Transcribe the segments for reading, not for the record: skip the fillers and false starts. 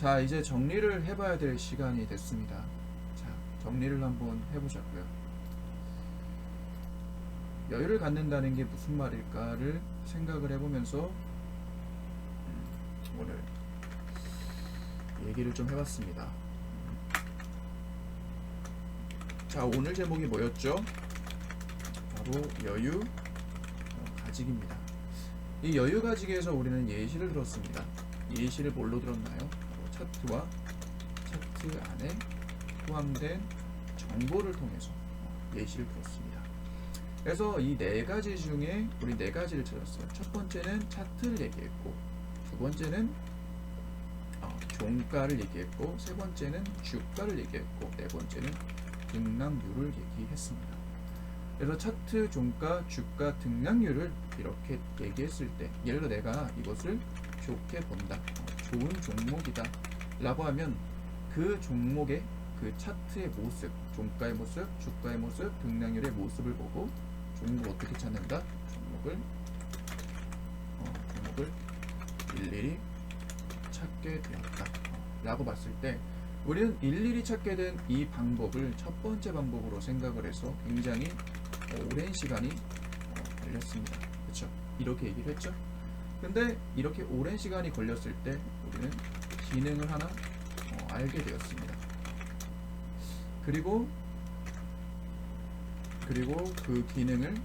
자, 이제 정리를 해봐야 될 시간이 됐습니다. 자, 정리를 한번 해보자고요. 여유를 갖는다는 게 무슨 말일까를 생각을 해보면서 오늘 얘기를 좀 해봤습니다. 자, 오늘 제목이 뭐였죠? 바로 여유 가지기입니다. 이 여유 가지기에서 우리는 예시를 들었습니다. 예시를 뭘로 들었나요? 바로 차트와 차트 안에 포함된 정보를 통해서 예시를 들었습니다. 그래서 이 네 가지 중에 우리 네 가지를 찾았어요. 첫 번째는 차트를 얘기했고, 두 번째는 종가를 얘기했고, 세 번째는 주가를 얘기했고, 네 번째는 등락률을 얘기했습니다. 그래서 차트, 종가, 주가, 등락률을 이렇게 얘기했을 때, 예를 들어 내가 이것을 좋게 본다, 좋은 종목이다 라고 하면 그 종목의 그 차트의 모습, 종가의 모습, 주가의 모습, 등락률의 모습을 보고 종목을 어떻게 찾는다? 종목을 일일이 찾게 되었다 라고 봤을 때, 우리는 일일이 찾게 된 이 방법을 첫 번째 방법으로 생각을 해서 굉장히 오랜 시간이 걸렸습니다. 그렇죠? 이렇게 얘기를 했죠. 근데 이렇게 오랜 시간이 걸렸을 때 우리는 기능을 하나 알게 되었습니다. 그리고 그 기능을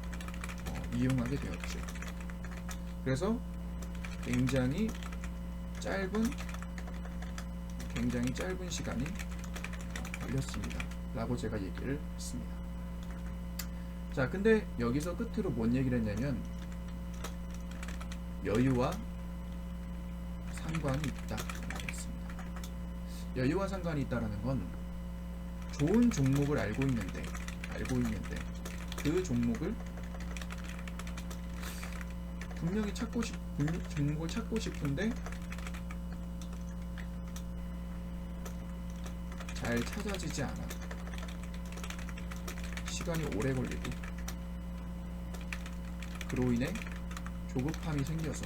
이용하게 되었죠. 그래서 굉장히 짧은 시간이 걸렸습니다 라고 제가 얘기를 했습니다. 자, 근데 여기서 끝으로 뭔 얘기를 했냐면 여유와 상관이 있다 라고 했습니다. 여유와 상관이 있다라는 건 좋은 종목을 알고 있는데 그 종목을 분명히 종목을 찾고 싶은데 잘 찾아지지 않아. 시간이 오래 걸리고, 그로 인해 조급함이 생겨서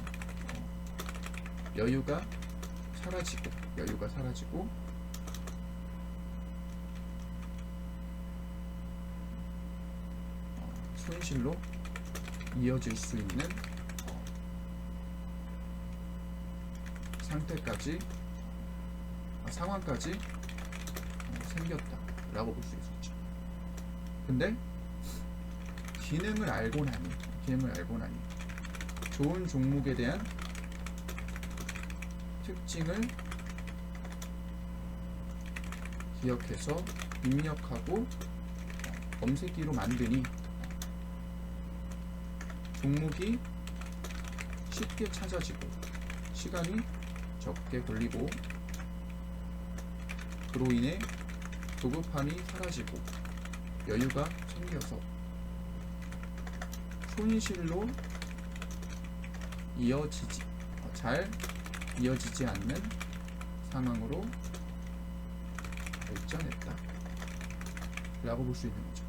여유가 사라지고 손실로 이어질 수 있는 상황까지 생겼다 라고 볼 수 있었죠. 근데 기능을 알고 나니 좋은 종목에 대한 특징을 기억해서 입력하고 검색기로 만드니 종목이 쉽게 찾아지고 시간이 적게 걸리고, 그로 인해 조급함이 사라지고 여유가 생겨서 손실로 잘 이어지지 않는 상황으로 발전했다 라고 볼 수 있는 거죠.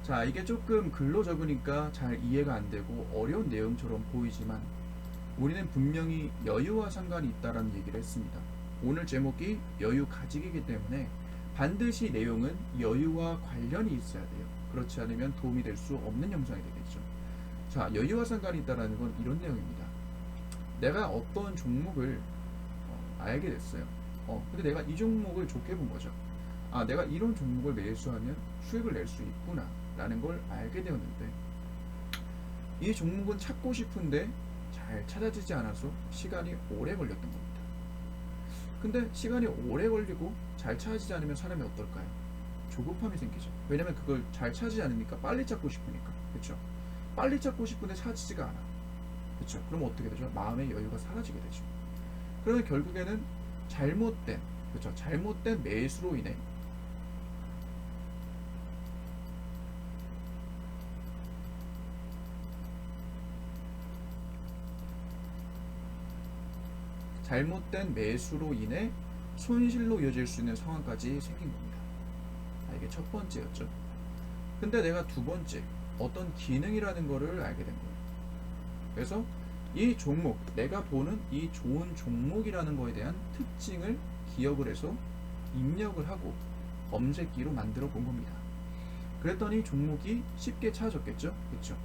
자, 이게 조금 글로 적으니까 잘 이해가 안 되고 어려운 내용처럼 보이지만 우리는 분명히 여유와 상관이 있다라는 얘기를 했습니다. 오늘 제목이 여유 가지기이기 때문에 반드시 내용은 여유와 관련이 있어야 돼요. 그렇지 않으면 도움이 될 수 없는 영상이 되겠죠. 자, 여유와 상관이 있다는 건 이런 내용입니다. 내가 어떤 종목을 알게 됐어요. 근데 내가 이 종목을 좋게 본 거죠. 아, 내가 이런 종목을 매수하면 수익을 낼 수 있구나 라는 걸 알게 되었는데, 이 종목은 찾고 싶은데 잘 찾아지지 않아서 시간이 오래 걸렸던 겁니다. 근데 시간이 오래 걸리고 잘 찾아지지 않으면 사람이 어떨까요? 조급함이 생기죠. 왜냐면 그걸 잘 찾지 않으니까 빨리 찾고 싶으니까. 그렇죠? 빨리 찾고 싶은데 찾지가 않아. 그렇죠? 그럼 어떻게 되죠? 마음의 여유가 사라지게 되죠. 그러면 결국에는 잘못된 매수로 인해 손실로 이어질 수 있는 상황까지 생긴 겁니다. 이게 첫 번째였죠. 근데 내가 두 번째, 어떤 기능이라는 거를 알게 된 거예요. 그래서 이 종목, 내가 보는 이 좋은 종목이라는 거에 대한 특징을 기억을 해서 입력을 하고 검색기로 만들어 본 겁니다. 그랬더니 종목이 쉽게 찾아졌겠죠? 그렇죠?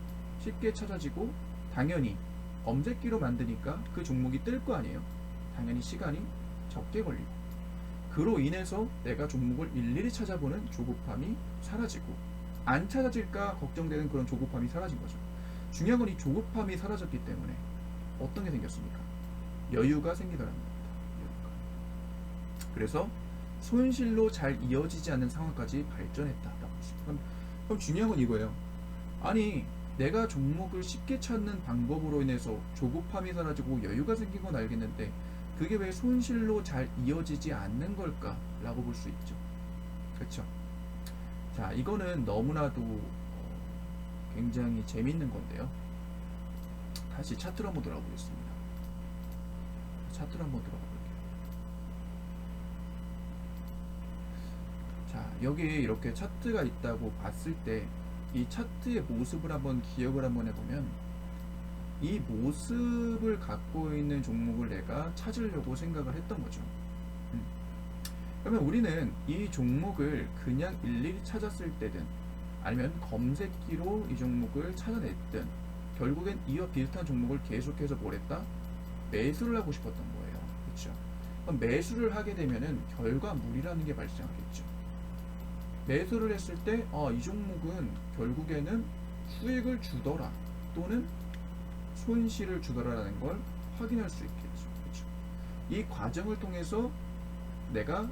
쉽게 찾아지고 당연히 검색기로 만드니까 그 종목이 뜰 거 아니에요. 당연히 시간이 적게 걸리고 그로 인해서 내가 종목을 일일이 찾아보는 조급함이 사라지고 안 찾아질까 걱정되는 그런 조급함이 사라진 거죠. 중요한 건 이 조급함이 사라졌기 때문에 어떤 게 생겼습니까? 여유가 생기더라는 겁니다. 여유가. 그래서 손실로 잘 이어지지 않는 상황까지 발전했다라고 했습니다. 그럼 중요한 건 이거예요. 아니 내가 종목을 쉽게 찾는 방법으로 인해서 조급함이 사라지고 여유가 생긴 건 알겠는데 그게 왜 손실로 잘 이어지지 않는 걸까? 라고 볼 수 있죠. 그렇죠? 자, 이거는 너무나도 굉장히 재밌는 건데요. 다시 차트로 한번 들어가 보겠습니다. 차트로 한번 들어가 볼게요. 자, 여기에 이렇게 차트가 있다고 봤을 때 이 차트의 모습을 한번 기억을 한번 해보면 이 모습을 갖고 있는 종목을 내가 찾으려고 생각을 했던 거죠. 그러면 우리는 이 종목을 그냥 일일이 찾았을 때든 아니면 검색기로 이 종목을 찾아냈든 결국엔 이와 비슷한 종목을 계속해서 뭘 했다? 매수를 하고 싶었던 거예요. 그렇죠? 그럼 매수를 하게 되면은 결과물이라는 게 발생하겠죠. 매수를 했을 때 이 종목은 결국에는 수익을 주더라 또는 손실을 주더라라는 걸 확인할 수 있겠죠. 그렇죠? 이 과정을 통해서 내가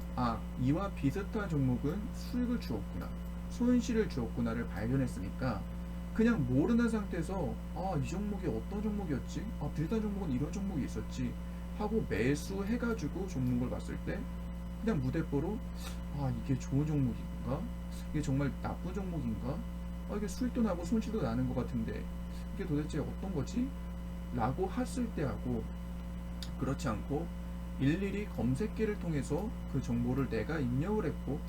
이와 비슷한 종목은 수익을 주었구나 손실을 주었구나를 발견했으니까 그냥 모르는 상태에서 이 종목이 어떤 종목이었지? 비슷한 종목은 이런 종목이 있었지 하고 매수해가지고 종목을 봤을 때 그냥 무대뽀로 이게 좋은 종목인가? 이게 정말 나쁜 종목인가? 이게 수익도 나고 손실도 나는 것 같은데 이게 도대체 어떤 거지? 라고 했을 때하고 그렇지 않고 일일이 검색기를 통해서 그 정보를 내가 입력을 했고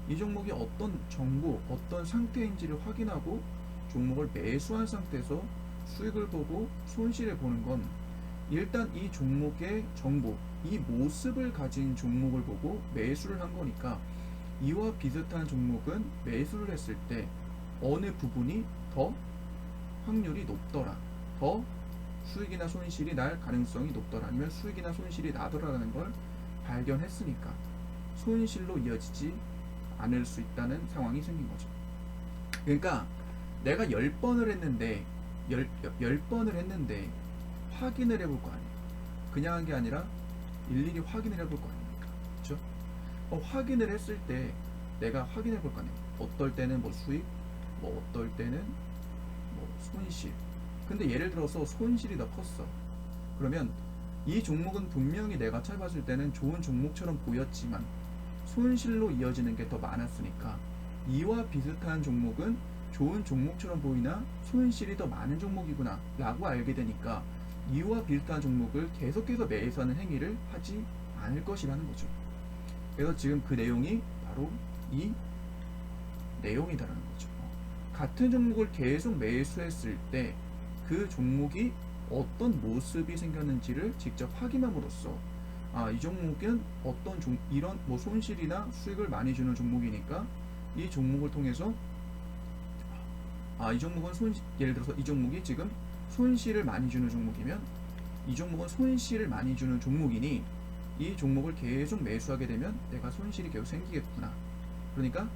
이 종목이 어떤 정보, 어떤 상태인지를 확인하고 종목을 매수한 상태에서 수익을 보고 손실을 보는 건 일단 이 종목의 정보, 이 모습을 가진 종목을 보고 매수를 한 거니까 이와 비슷한 종목은 매수를 했을 때 어느 부분이 더 확률이 높더라, 더 수익이나 손실이 날 가능성이 높더라, 아니면 수익이나 손실이 나더라라는 걸 발견했으니까 손실로 이어지지 않을 수 있다는 상황이 생긴 거죠. 그러니까 내가 10번을 했는데 10번을 했는데 확인을 해볼 거 아니에요. 그냥 한 게 아니라 일일이 확인을 해볼 거 아닙니까? 그렇죠? 확인을 했을 때 내가 확인해 볼 거 아니에요. 어떨 때는 뭐 수익, 뭐 어떨 때는 뭐 손실. 근데 예를 들어서 손실이 더 컸어. 그러면 이 종목은 분명히 내가 찾아봤을 때는 좋은 종목처럼 보였지만 손실로 이어지는 게 더 많았으니까 이와 비슷한 종목은 좋은 종목처럼 보이나 손실이 더 많은 종목이구나 라고 알게 되니까 이와 비슷한 종목을 계속해서 매수하는 행위를 하지 않을 것이라는 거죠. 그래서 지금 그 내용이 바로 이 내용이다라는 거죠. 같은 종목을 계속 매수했을 때 그 종목이 어떤 모습이 생겼는지를 직접 확인함으로써 이 종목은 어떤 이런 뭐 손실이나 수익을 많이 주는 종목이니까 이 종목을 통해서 이 종목은 예를 들어서 이 종목이 지금 손실을 많이 주는 종목이면 이 종목은 손실을 많이 주는 종목이니 이 종목을 계속 매수하게 되면 내가 손실이 계속 생기겠구나. 그러니까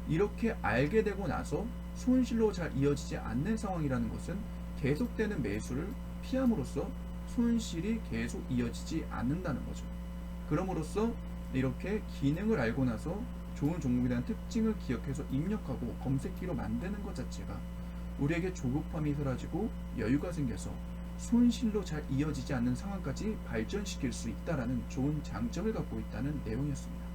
이렇게 알게 되고 나서 손실로 잘 이어지지 않는 상황이라는 것은 계속되는 매수를 피함으로써 손실이 계속 이어지지 않는다는 거죠. 그럼으로써 이렇게 기능을 알고 나서 좋은 종목에 대한 특징을 기억해서 입력하고 검색기로 만드는 것 자체가 우리에게 조급함이 사라지고 여유가 생겨서 손실로 잘 이어지지 않는 상황까지 발전시킬 수 있다는 좋은 장점을 갖고 있다는 내용이었습니다.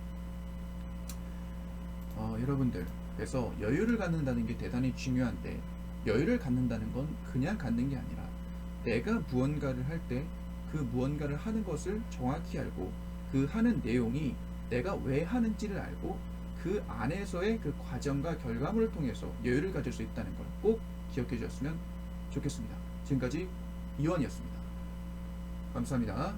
여러분들, 그래서 여유를 갖는다는 게 대단히 중요한데 여유를 갖는다는 건 그냥 갖는 게 아니라 내가 무언가를 할 때 그 무언가를 하는 것을 정확히 알고 그 하는 내용이 내가 왜 하는지를 알고 그 안에서의 그 과정과 결과물을 통해서 여유를 가질 수 있다는 걸 꼭 기억해 주셨으면 좋겠습니다. 지금까지 이원이었습니다. 감사합니다.